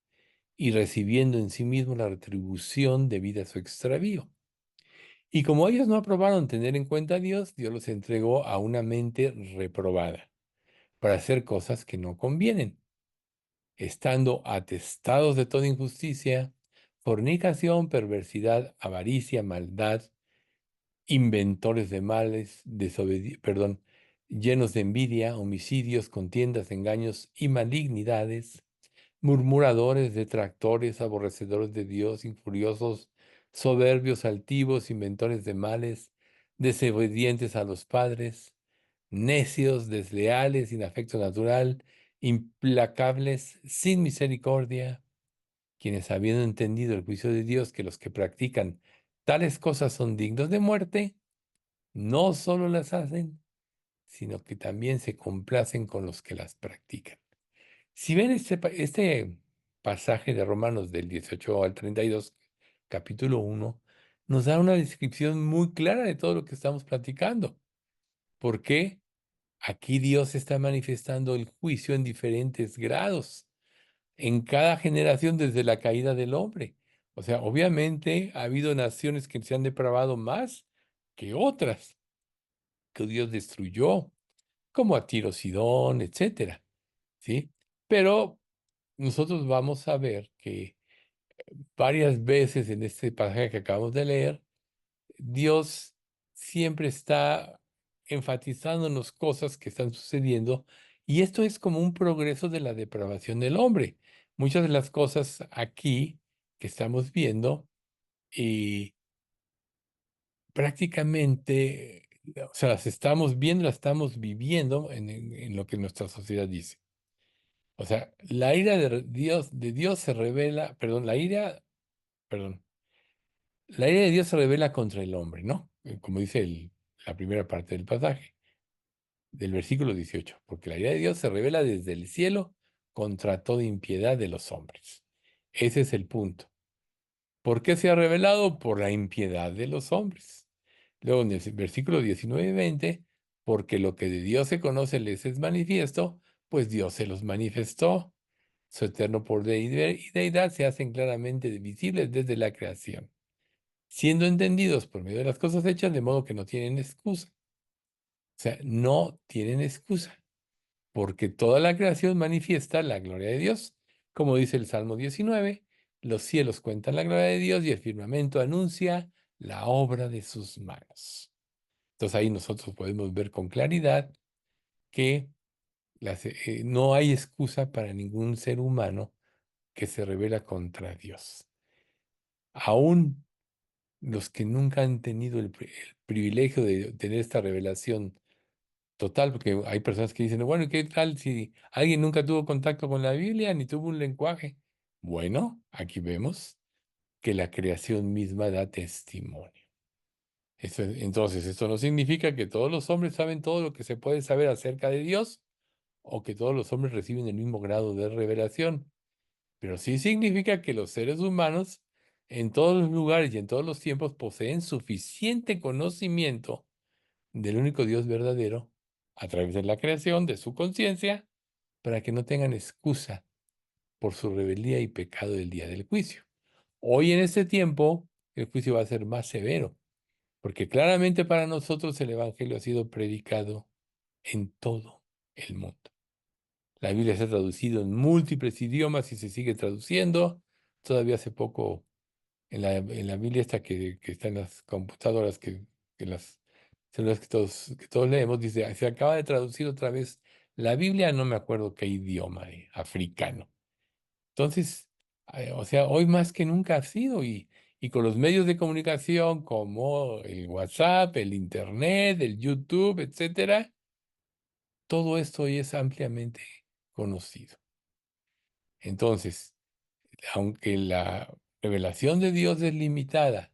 y recibiendo en sí mismos la retribución debida a su extravío. Y como ellos no aprobaron tener en cuenta a Dios, Dios los entregó a una mente reprobada, para hacer cosas que no convienen, estando atestados de toda injusticia, fornicación, perversidad, avaricia, maldad, inventores de males, llenos de envidia, homicidios, contiendas, engaños y malignidades, murmuradores, detractores, aborrecedores de Dios, injuriosos, soberbios, altivos, inventores de males, desobedientes a los padres, necios, desleales, sin afecto natural, implacables, sin misericordia, quienes habiendo entendido el juicio de Dios que los que practican tales cosas son dignos de muerte, no solo las hacen, sino que también se complacen con los que las practican. Si ven este pasaje de Romanos del 18 al 32, capítulo 1, nos da una descripción muy clara de todo lo que estamos platicando. ¿Por qué? Aquí Dios está manifestando el juicio en diferentes grados, en cada generación desde la caída del hombre. O sea, obviamente ha habido naciones que se han depravado más que otras, que Dios destruyó, como a Tiro, Sidón, etcétera, ¿sí? Pero nosotros vamos a ver que varias veces en este pasaje que acabamos de leer, Dios siempre está enfatizándonos cosas que están sucediendo y esto es como un progreso de la depravación del hombre. Muchas de las cosas aquí que estamos viendo y prácticamente, o sea, las estamos viendo, las estamos viviendo en lo que nuestra sociedad dice. O sea, la ira de Dios se revela, perdón, perdón, la ira de Dios se revela contra el hombre, ¿no? Como dice la primera parte del pasaje, del versículo 18, porque la ira de Dios se revela desde el cielo contra toda impiedad de los hombres. Ese es el punto. ¿Por qué se ha revelado? Por la impiedad de los hombres. Luego en el versículo 19 y 20, porque lo que de Dios se conoce les es manifiesto, pues Dios se los manifestó. Su eterno poder y deidad se hacen claramente visibles desde la creación, siendo entendidos por medio de las cosas hechas, de modo que no tienen excusa. O sea, no tienen excusa, porque toda la creación manifiesta la gloria de Dios. Como dice el Salmo 19, los cielos cuentan la gloria de Dios y el firmamento anuncia la obra de sus manos. Entonces ahí nosotros podemos ver con claridad que no hay excusa para ningún ser humano que se revela contra Dios. Aún los que nunca han tenido el privilegio de tener esta revelación total, porque hay personas que dicen, bueno, ¿y qué tal si alguien nunca tuvo contacto con la Biblia ni tuvo un lenguaje? Bueno, aquí vemos que la creación misma da testimonio. Entonces, esto no significa que todos los hombres saben todo lo que se puede saber acerca de Dios o que todos los hombres reciben el mismo grado de revelación. Pero sí significa que los seres humanos en todos los lugares y en todos los tiempos poseen suficiente conocimiento del único Dios verdadero a través de la creación de su conciencia para que no tengan excusa por su rebeldía y pecado del día del juicio. Hoy en este tiempo el juicio va a ser más severo, porque claramente para nosotros el Evangelio ha sido predicado en todo el mundo. La Biblia se ha traducido en múltiples idiomas y se sigue traduciendo. Todavía hace poco en la Biblia esta que está en las computadoras, que las celulares que todos leemos, dice, se acaba de traducir otra vez la Biblia, no me acuerdo qué idioma, africano. Entonces, o sea, hoy más que nunca ha sido y con los medios de comunicación como el WhatsApp, el Internet, el YouTube, etcétera, todo esto hoy es ampliamente conocido. Entonces, aunque la revelación de Dios es limitada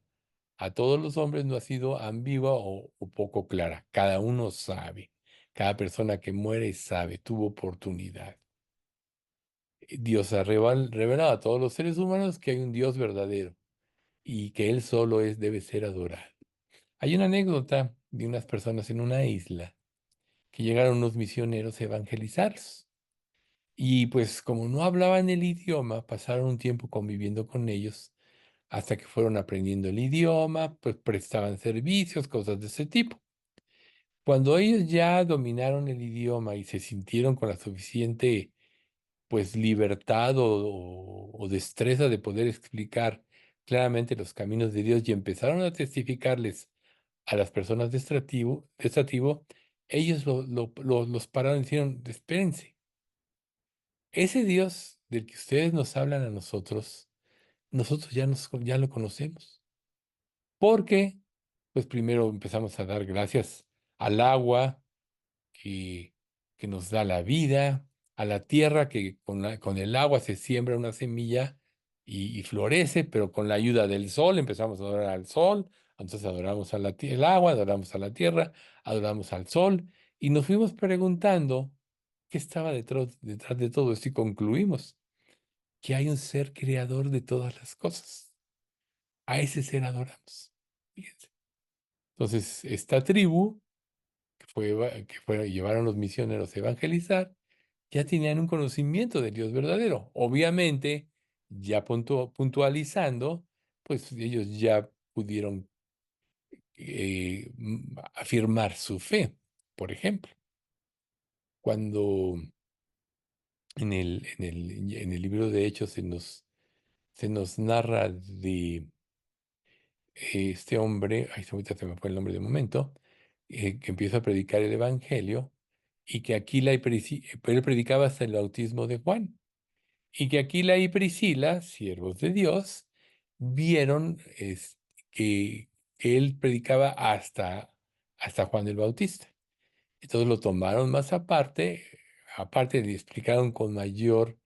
a todos los hombres, no ha sido ambigua o poco clara. Cada uno sabe. Cada persona que muere sabe, tuvo oportunidad. Dios ha revelado a todos los seres humanos que hay un Dios verdadero y que Él solo debe ser adorado. Hay una anécdota de unas personas en una isla que llegaron unos misioneros a evangelizarlos. Y pues como no hablaban el idioma, pasaron un tiempo conviviendo con ellos hasta que fueron aprendiendo el idioma, pues prestaban servicios, cosas de ese tipo. Cuando ellos ya dominaron el idioma y se sintieron con la suficiente, pues, libertad o destreza de poder explicar claramente los caminos de Dios y empezaron a testificarles a las personas de esta tribu, ellos los pararon y dijeron, espérense, ese Dios del que ustedes nos hablan a nosotros ya lo conocemos. Porque, pues primero empezamos a dar gracias al agua que, que nos da la vida, a la tierra que con el agua se siembra una semilla y florece, pero con la ayuda del sol empezamos a adorar al sol, entonces adoramos el agua, adoramos a la tierra, adoramos al sol, y nos fuimos preguntando qué estaba detrás de todo esto y concluimos que hay un ser creador de todas las cosas. A ese ser adoramos. Fíjense. Entonces, esta tribu llevaron los misioneros a evangelizar, ya tenían un conocimiento del Dios verdadero. Obviamente, ya puntualizando, pues ellos ya pudieron afirmar su fe. Por ejemplo, cuando en el libro de Hechos se nos narra de este hombre, ay, ahorita se me fue el nombre de momento, que empieza a predicar el Evangelio y que Aquila él predicaba hasta el bautismo de Juan, y que Aquila y Priscila, siervos de Dios, vieron que él predicaba hasta Juan el Bautista. Entonces lo tomaron más aparte le explicaron con mayor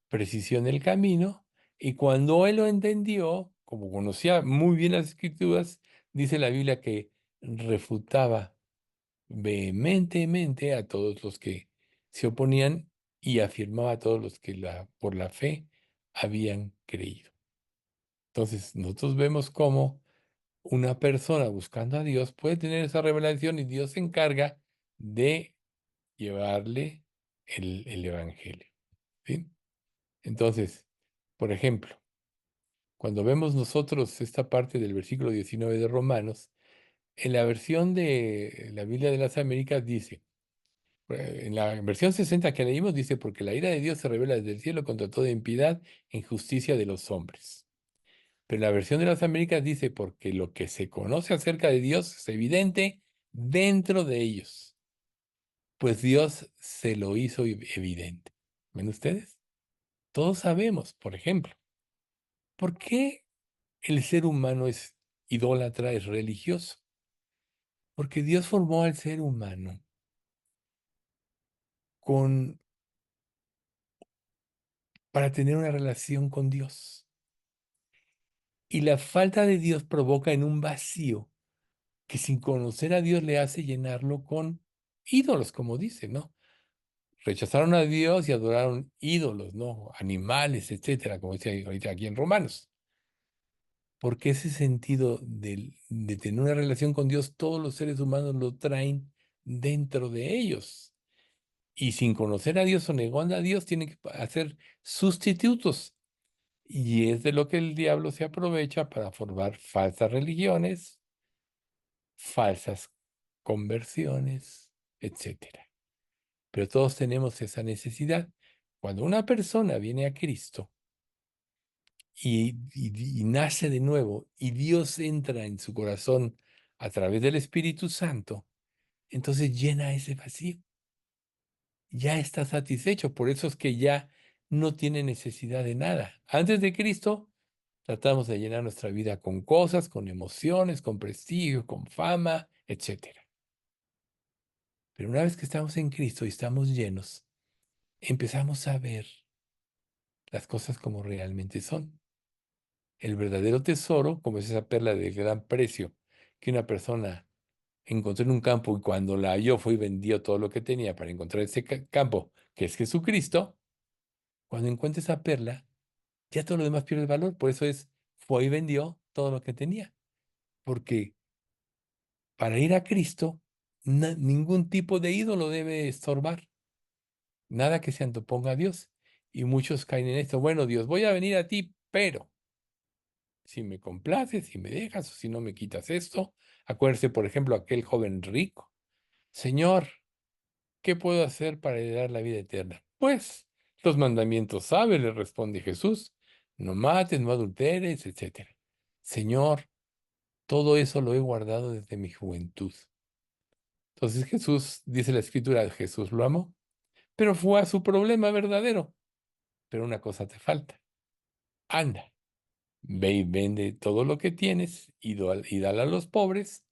precisión el camino, y cuando él lo entendió, como conocía muy bien las escrituras, dice la Biblia que refutaba vehementemente a todos los que se oponían y afirmaba a todos los que por la fe habían creído. Entonces, nosotros vemos cómo una persona buscando a Dios puede tener esa revelación y Dios se encarga de llevarle el Evangelio. ¿Sí? Entonces, por ejemplo, cuando vemos nosotros esta parte del versículo 19 de Romanos, en la versión de la Biblia de las Américas dice, en la versión 60 que leímos dice, porque la ira de Dios se revela desde el cielo contra toda impiedad e injusticia de los hombres. Pero la versión de las Américas dice, porque lo que se conoce acerca de Dios es evidente dentro de ellos, pues Dios se lo hizo evidente. ¿Ven ustedes? Todos sabemos, por ejemplo, ¿por qué el ser humano es idólatra, es religioso? Porque Dios formó al ser humano con, para tener una relación con Dios. Y la falta de Dios provoca en un vacío que sin conocer a Dios le hace llenarlo con ídolos, como dice, ¿no? Rechazaron a Dios y adoraron ídolos, ¿no? Animales, etcétera, como dice ahorita aquí en Romanos. Porque ese sentido de tener una relación con Dios, todos los seres humanos lo traen dentro de ellos. Y sin conocer a Dios o negando a Dios, tienen que hacer sustitutos. Y es de lo que el diablo se aprovecha para formar falsas religiones, falsas conversiones, etcétera. Pero todos tenemos esa necesidad. Cuando una persona viene a Cristo y nace de nuevo y Dios entra en su corazón a través del Espíritu Santo, entonces llena ese vacío. Ya está satisfecho. Por eso es que ya no tiene necesidad de nada. Antes de Cristo, tratamos de llenar nuestra vida con cosas, con emociones, con prestigio, con fama, etcétera. Pero una vez que estamos en Cristo y estamos llenos, empezamos a ver las cosas como realmente son. El verdadero tesoro, como es esa perla de gran precio que una persona encontró en un campo y cuando la halló fue y vendió todo lo que tenía para encontrar ese campo, que es Jesucristo. Cuando encuentra esa perla, ya todo lo demás pierde el valor. Por eso fue y vendió todo lo que tenía. Porque para ir a Cristo, ningún tipo de ídolo debe estorbar. Nada que se anteponga a Dios. Y muchos caen en esto. Bueno, Dios, voy a venir a ti, pero si me complaces, si me dejas o si no me quitas esto. Acuérdese, por ejemplo, aquel joven rico. Señor, ¿qué puedo hacer para heredar la vida eterna? Pues los mandamientos sabe, le responde Jesús. No mates, no adulteres, etcétera. Señor, todo eso lo he guardado desde mi juventud. Entonces Jesús, dice la Escritura, Jesús lo amó, pero fue a su problema verdadero. Pero una cosa te falta. Anda, ve y vende todo lo que tienes y dale a los pobres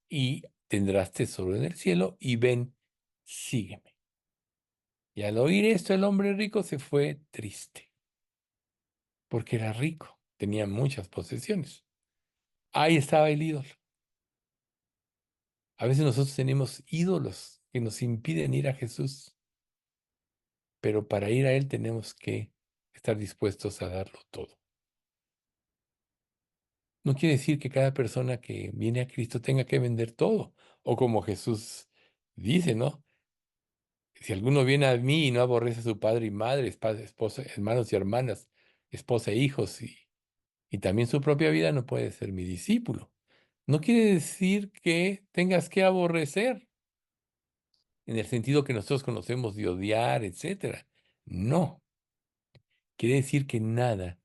y tendrás tesoro en el cielo y ven, sígueme. Y al oír esto, el hombre rico se fue triste, porque era rico, tenía muchas posesiones. Ahí estaba el ídolo. A veces nosotros tenemos ídolos que nos impiden ir a Jesús, pero para ir a Él tenemos que estar dispuestos a darlo todo. No quiere decir que cada persona que viene a Cristo tenga que vender todo, o como Jesús dice, ¿no? Si alguno viene a mí y no aborrece a su padre y madre, esposa, hermanos y hermanas, esposa e hijos, y también su propia vida, no puede ser mi discípulo. No quiere decir que tengas que aborrecer, en el sentido que nosotros conocemos de odiar, etcétera. No, quiere decir que nada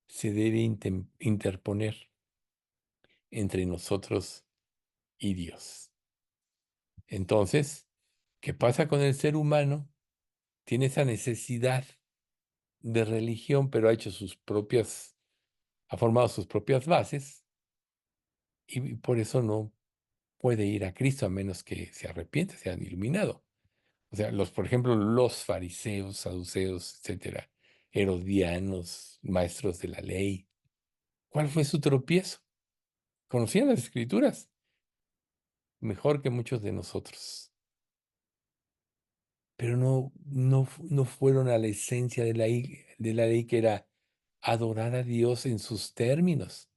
se debe interponer entre nosotros y Dios. Entonces, ¿qué pasa con el ser humano? Tiene esa necesidad de religión, pero ha formado sus propias bases y por eso no puede ir a Cristo a menos que se arrepienta, sean iluminado. O sea, por ejemplo, los fariseos, saduceos, etcétera, herodianos, maestros de la ley, ¿cuál fue su tropiezo? Conocían las escrituras mejor que muchos de nosotros, pero no fueron a la esencia de la ley que era adorar a Dios en sus términos.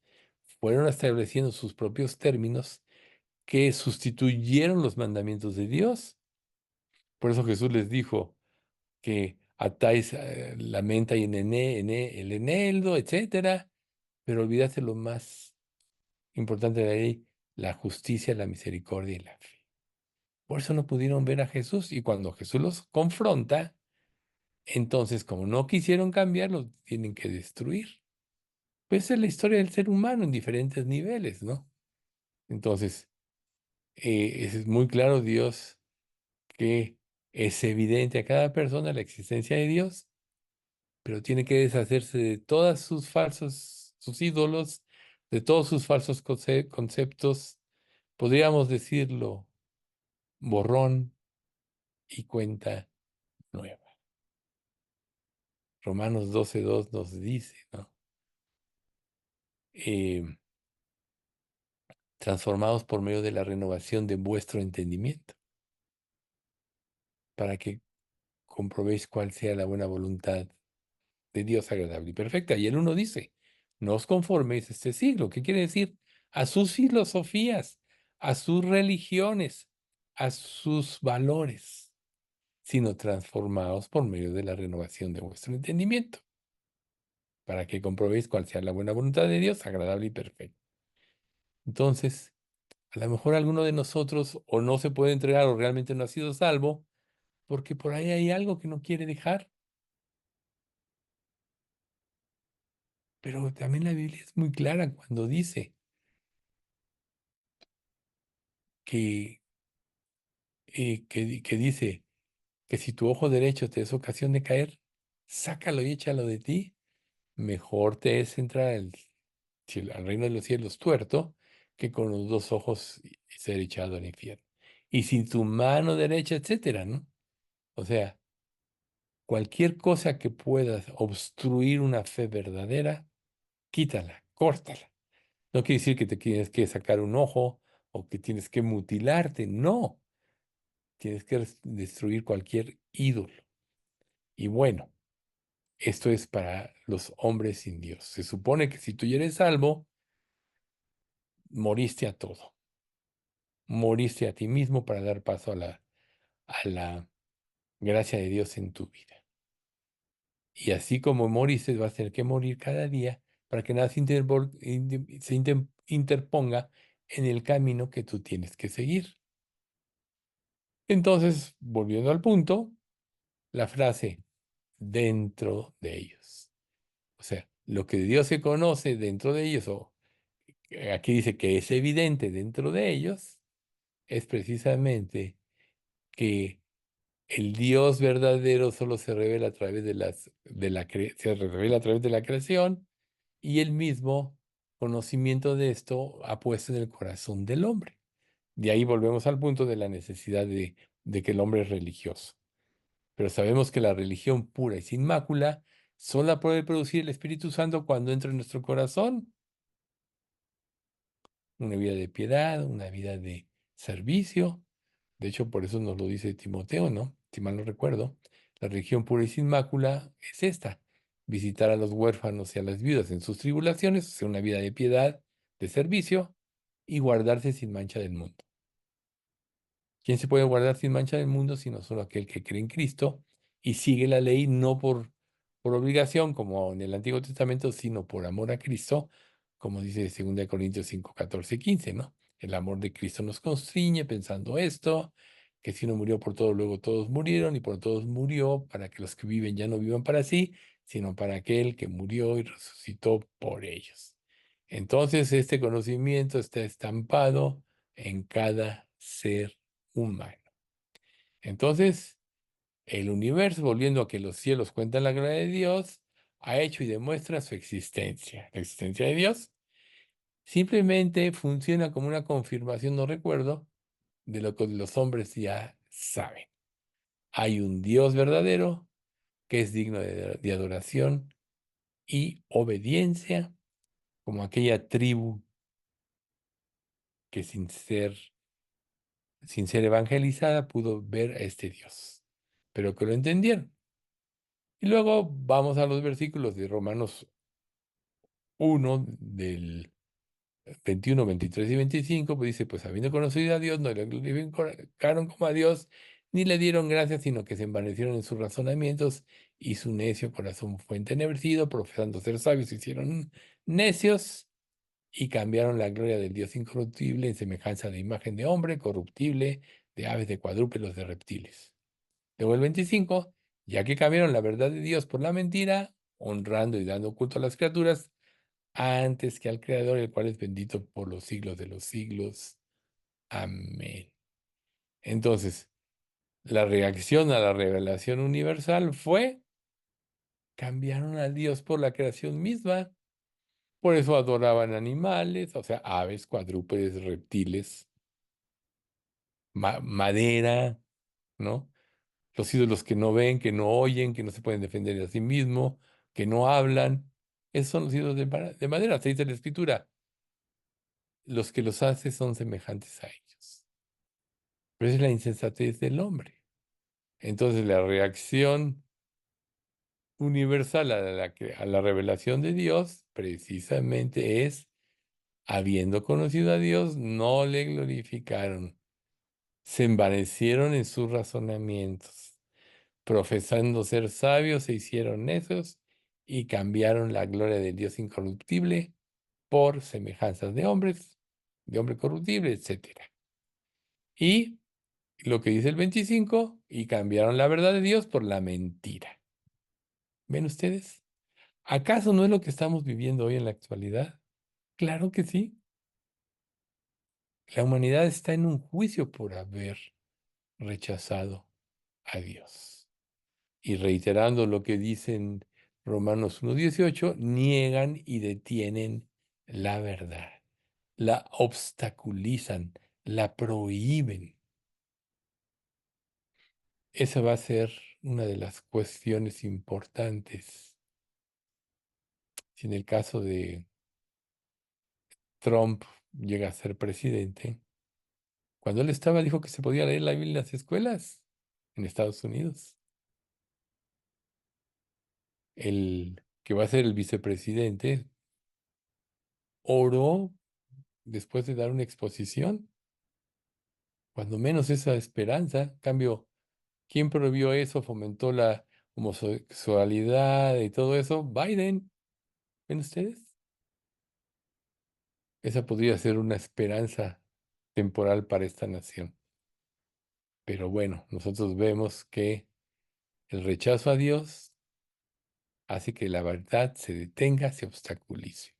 Fueron estableciendo sus propios términos que sustituyeron los mandamientos de Dios. Por eso Jesús les dijo que atáis la menta y el eneldo, etcétera, pero olvidaste lo más importante de la ley, la justicia, la misericordia y la fe. Por eso no pudieron ver a Jesús y cuando Jesús los confronta, entonces como no quisieron cambiar, los tienen que destruir. Pues esa es la historia del ser humano en diferentes niveles, ¿no? Entonces, es muy claro Dios que es evidente a cada persona la existencia de Dios, pero tiene que deshacerse de todas sus ídolos, de todos sus falsos conceptos, podríamos decirlo, borrón y cuenta nueva. Romanos 12:2 nos dice, ¿no? Eh, Transformados por medio de la renovación de vuestro entendimiento, para que comprobéis cuál sea la buena voluntad de Dios agradable y perfecta. Y el uno dice, no os conforméis a este siglo. ¿Qué quiere decir? A sus filosofías, a sus religiones, a sus valores, sino transformados por medio de la renovación de vuestro entendimiento, para que comprobéis cuál sea la buena voluntad de Dios agradable y perfecta. Entonces, a lo mejor alguno de nosotros o no se puede entregar o realmente no ha sido salvo, porque por ahí hay algo que no quiere dejar. Pero también la Biblia es muy clara cuando dice que, que dice que si tu ojo derecho te es ocasión de caer, sácalo y échalo de ti. Mejor te es entrar al reino de los cielos tuerto que con los dos ojos y ser echado al infierno. Y sin tu mano derecha, etcétera, ¿no? O sea, cualquier cosa que pueda obstruir una fe verdadera, quítala, córtala. No quiere decir que te tienes que sacar un ojo o que tienes que mutilarte, no. Tienes que destruir cualquier ídolo. Y bueno, esto es para los hombres sin Dios. Se supone que si tú ya eres salvo, moriste a todo. Moriste a ti mismo para dar paso a la gracia de Dios en tu vida. Y así como moriste, vas a tener que morir cada día para que nada se interponga en el camino que tú tienes que seguir. Entonces, volviendo al punto, la frase dentro de ellos. O sea, lo que Dios se conoce dentro de ellos, o aquí dice que es evidente dentro de ellos, es precisamente que el Dios verdadero solo se revela a través se revela a través de la creación y el mismo conocimiento de esto ha puesto en el corazón del hombre. De ahí volvemos al punto de la necesidad de que el hombre es religioso. Pero sabemos que la religión pura y sin mácula solo la puede producir el Espíritu Santo cuando entra en nuestro corazón. Una vida de piedad, una vida de servicio. De hecho, por eso nos lo dice Timoteo, ¿no? Si mal no recuerdo, la religión pura y sin mácula es esta: visitar a los huérfanos y a las viudas en sus tribulaciones, o sea, una vida de piedad, de servicio y guardarse sin mancha del mundo. ¿Quién se puede guardar sin mancha del mundo sino solo aquel que cree en Cristo y sigue la ley no por obligación como en el Antiguo Testamento, sino por amor a Cristo, como dice 2 Corintios 5, 14, 15, ¿no? El amor de Cristo nos constriñe pensando esto, que si uno murió por todos, luego todos murieron, y por todos murió, para que los que viven ya no vivan para sí, sino para aquel que murió y resucitó por ellos. Entonces, este conocimiento está estampado en cada ser humano. Entonces, el universo, volviendo a que los cielos cuentan la gloria de Dios, ha hecho y demuestra su existencia, la existencia de Dios. Simplemente funciona como una confirmación, no recuerdo, de lo que los hombres ya saben. Hay un Dios verdadero que es digno de adoración y obediencia, como aquella tribu que sin ser evangelizada pudo ver a este Dios, pero que lo entendieron. Y luego vamos a los versículos de Romanos 1 del 21, 23 y 25, pues dice, pues habiendo conocido a Dios, no le glorificaron como a Dios, ni le dieron gracias, sino que se envanecieron en sus razonamientos, y su necio corazón fue entenebrecido, profesando ser sabios, se hicieron necios, y cambiaron la gloria del Dios incorruptible en semejanza de imagen de hombre, corruptible, de aves, de cuadrúpedos, de reptiles. Luego el 25, ya que cambiaron la verdad de Dios por la mentira, honrando y dando culto a las criaturas, antes que al Creador, el cual es bendito por los siglos de los siglos. Amén. Entonces, la reacción a la revelación universal fue, cambiaron a Dios por la creación misma. Por eso adoraban animales, o sea, aves, cuadrúpedes, reptiles, madera, ¿no? Los ídolos que no ven, que no oyen, que no se pueden defender a sí mismos, que no hablan. Esos son los ídolos de madera, se dice en la Escritura. Los que los hace son semejantes a ellos. Pero es la insensatez del hombre. Entonces la reacción universal a la revelación de Dios precisamente es, habiendo conocido a Dios, no le glorificaron, se envanecieron en sus razonamientos, profesando ser sabios, se hicieron necios y cambiaron la gloria del Dios incorruptible por semejanzas de hombres, de hombre corruptible, etcétera. Y lo que dice el 25, y cambiaron la verdad de Dios por la mentira. ¿Ven ustedes? ¿Acaso no es lo que estamos viviendo hoy en la actualidad? Claro que sí. La humanidad está en un juicio por haber rechazado a Dios. Y reiterando lo que dicen Romanos 1:18, niegan y detienen la verdad, la obstaculizan, la prohíben. Esa va a ser una de las cuestiones importantes. Si en el caso de Trump llega a ser presidente, cuando él estaba dijo que se podía leer la Biblia en las escuelas en Estados Unidos. El que va a ser el vicepresidente oró después de dar una exposición, cuando menos esa esperanza. En cambio, ¿quién prohibió eso? Fomentó la homosexualidad y todo eso. Biden. ¿Ven ustedes? Esa podría ser una esperanza temporal para esta nación. Pero bueno, nosotros vemos que el rechazo a Dios hace que la verdad se detenga, se obstaculice.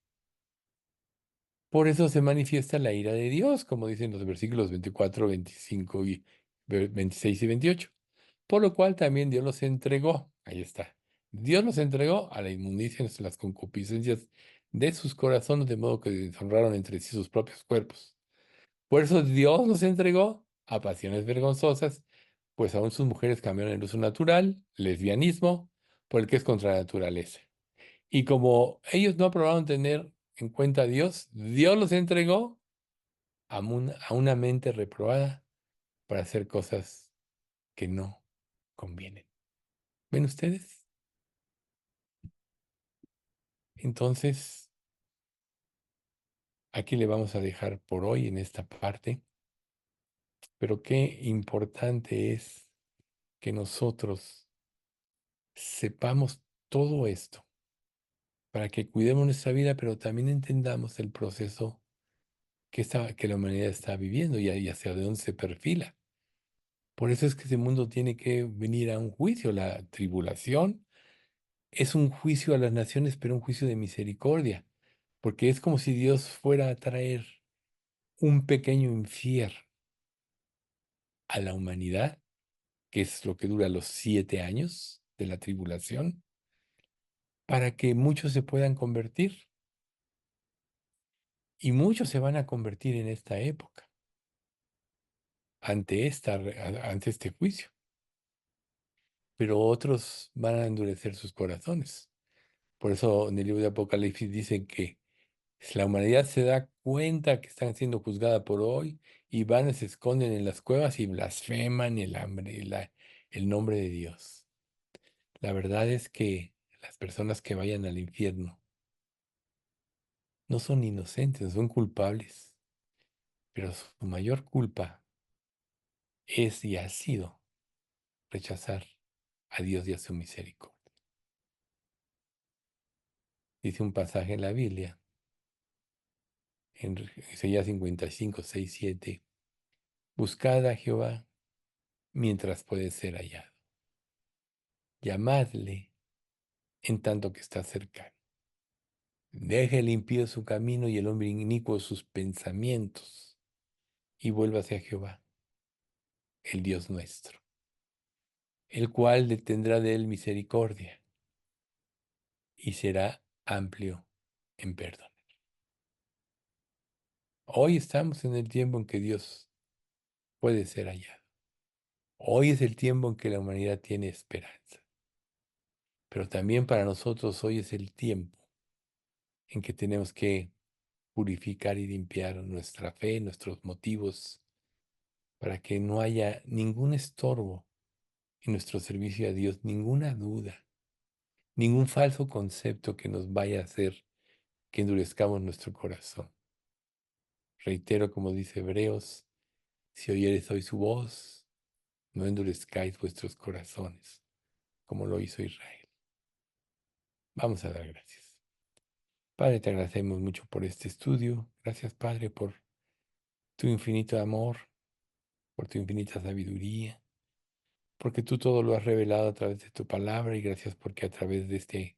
Por eso se manifiesta la ira de Dios, como dicen los versículos 24, 25 y 26 y 28. Por lo cual también Dios los entregó. Ahí está. Dios los entregó a la inmundicia en las concupiscencias de sus corazones, de modo que deshonraron entre sí sus propios cuerpos. Por eso Dios los entregó a pasiones vergonzosas, pues aún sus mujeres cambiaron el uso natural, lesbianismo, por el que es contra la naturaleza. Y como ellos no aprobaron tener en cuenta a Dios, Dios los entregó a una mente reprobada para hacer cosas que no convienen. ¿Ven ustedes? Entonces, aquí le vamos a dejar por hoy en esta parte, pero qué importante es que nosotros sepamos todo esto para que cuidemos nuestra vida, pero también entendamos el proceso que la humanidad está viviendo y hacia dónde se perfila. Por eso es que ese mundo tiene que venir a un juicio. La tribulación es un juicio a las naciones, pero un juicio de misericordia, porque es como si Dios fuera a traer un pequeño infierno a la humanidad, que es lo que dura los 7 años de la tribulación, para que muchos se puedan convertir. Y muchos se van a convertir en esta época, ante este juicio, pero otros van a endurecer sus corazones. Por eso en el libro de Apocalipsis dicen que la humanidad se da cuenta que están siendo juzgada por hoy y van y se esconden en las cuevas y blasfeman el nombre de Dios. La verdad es que las personas que vayan al infierno no son inocentes, no son culpables, pero su mayor culpa es y ha sido rechazar a Dios y a su misericordia. Dice un pasaje en la Biblia, en Isaías 55, 6, 7, buscad a Jehová mientras puede ser hallado. Llamadle en tanto que está cercano. Deje el impío su camino y el hombre inicuo sus pensamientos, y vuélvase a Jehová, el Dios nuestro, el cual detendrá de él misericordia y será amplio en perdón. Hoy estamos en el tiempo en que Dios puede ser hallado. Hoy es el tiempo en que la humanidad tiene esperanza. Pero también para nosotros hoy es el tiempo en que tenemos que purificar y limpiar nuestra fe, nuestros motivos, para que no haya ningún estorbo en nuestro servicio a Dios, ninguna duda, ningún falso concepto que nos vaya a hacer que endurezcamos nuestro corazón. Reitero, como dice Hebreos, si oyeres hoy su voz, no endurezcáis vuestros corazones, como lo hizo Israel. Vamos a dar gracias. Padre, te agradecemos mucho por este estudio. Gracias, Padre, por tu infinito amor, por tu infinita sabiduría, porque tú todo lo has revelado a través de tu palabra y gracias porque a través de este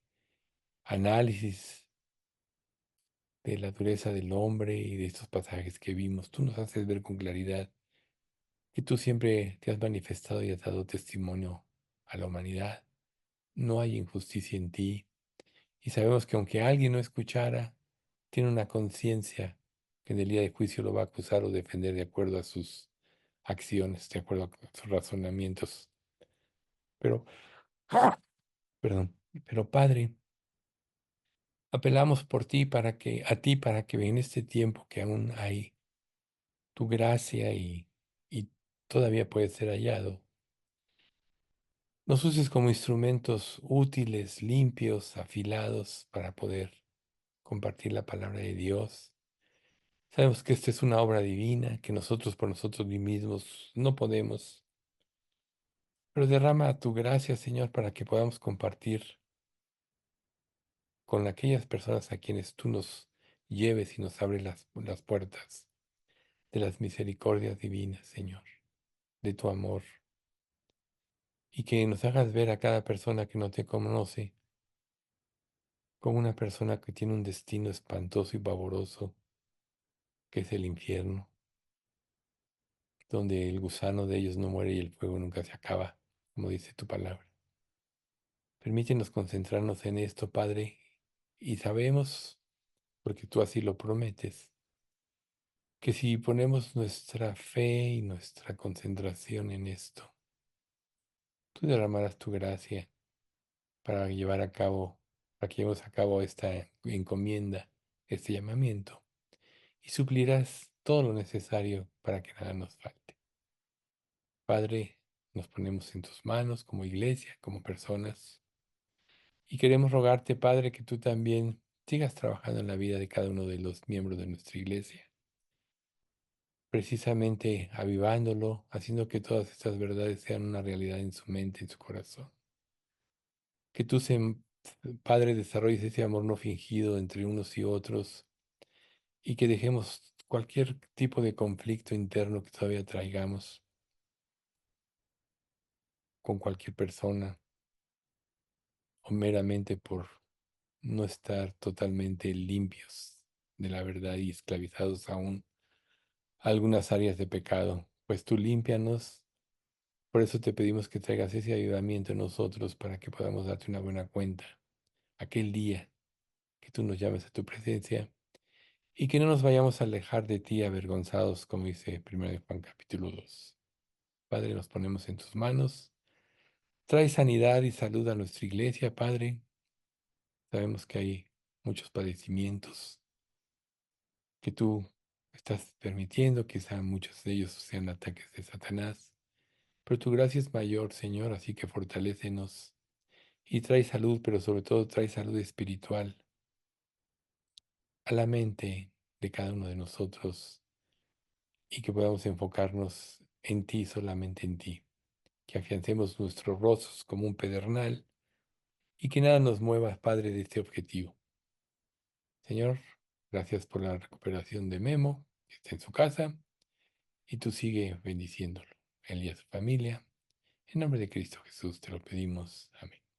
análisis de la dureza del hombre y de estos pasajes que vimos, tú nos haces ver con claridad que tú siempre te has manifestado y has dado testimonio a la humanidad. No hay injusticia en ti y sabemos que aunque alguien no escuchara, tiene una conciencia que en el día de juicio lo va a acusar o defender de acuerdo a sus acciones, de acuerdo a sus razonamientos. Pero, perdón, pero Padre, apelamos por ti para que en este tiempo que aún hay tu gracia y todavía puede ser hallado, nos uses como instrumentos útiles, limpios, afilados para poder compartir la palabra de Dios. Sabemos que esta es una obra divina, que nosotros por nosotros mismos no podemos, pero derrama tu gracia, Señor, para que podamos compartir con aquellas personas a quienes tú nos lleves y nos abres las puertas de las misericordias divinas, Señor, de tu amor, y que nos hagas ver a cada persona que no te conoce como una persona que tiene un destino espantoso y pavoroso, que es el infierno, donde el gusano de ellos no muere y el fuego nunca se acaba, como dice tu palabra. Permítenos concentrarnos en esto, Padre, y sabemos, porque tú así lo prometes, que si ponemos nuestra fe y nuestra concentración en esto, tú derramarás tu gracia para llevar a cabo, para que llevemos a cabo esta encomienda, este llamamiento, y suplirás todo lo necesario para que nada nos falte. Padre, nos ponemos en tus manos como iglesia, como personas, y queremos rogarte, Padre, que tú también sigas trabajando en la vida de cada uno de los miembros de nuestra iglesia, precisamente avivándolo, haciendo que todas estas verdades sean una realidad en su mente, en su corazón. Que tú Padre, desarrolles ese amor no fingido entre unos y otros y que dejemos cualquier tipo de conflicto interno que todavía traigamos con cualquier persona o meramente por no estar totalmente limpios de la verdad y esclavizados aún a algunas áreas de pecado. Pues tú límpianos, por eso te pedimos que traigas ese ayudamiento en nosotros para que podamos darte una buena cuenta aquel día que tú nos llames a tu presencia y que no nos vayamos a alejar de ti avergonzados, como dice 1 Juan capítulo 2. Padre, nos ponemos en tus manos. Trae sanidad y salud a nuestra iglesia, Padre. Sabemos que hay muchos padecimientos que tú estás permitiendo, quizá muchos de ellos sean ataques de Satanás, pero tu gracia es mayor, Señor, así que fortalécenos y trae salud, pero sobre todo trae salud espiritual a la mente de cada uno de nosotros y que podamos enfocarnos en ti, solamente en ti, que afiancemos nuestros rostros como un pedernal y que nada nos mueva, Padre, de este objetivo. Señor, gracias por la recuperación de Memo, que está en su casa, y tú sigue bendiciéndolo, él y a su familia. En nombre de Cristo Jesús te lo pedimos. Amén.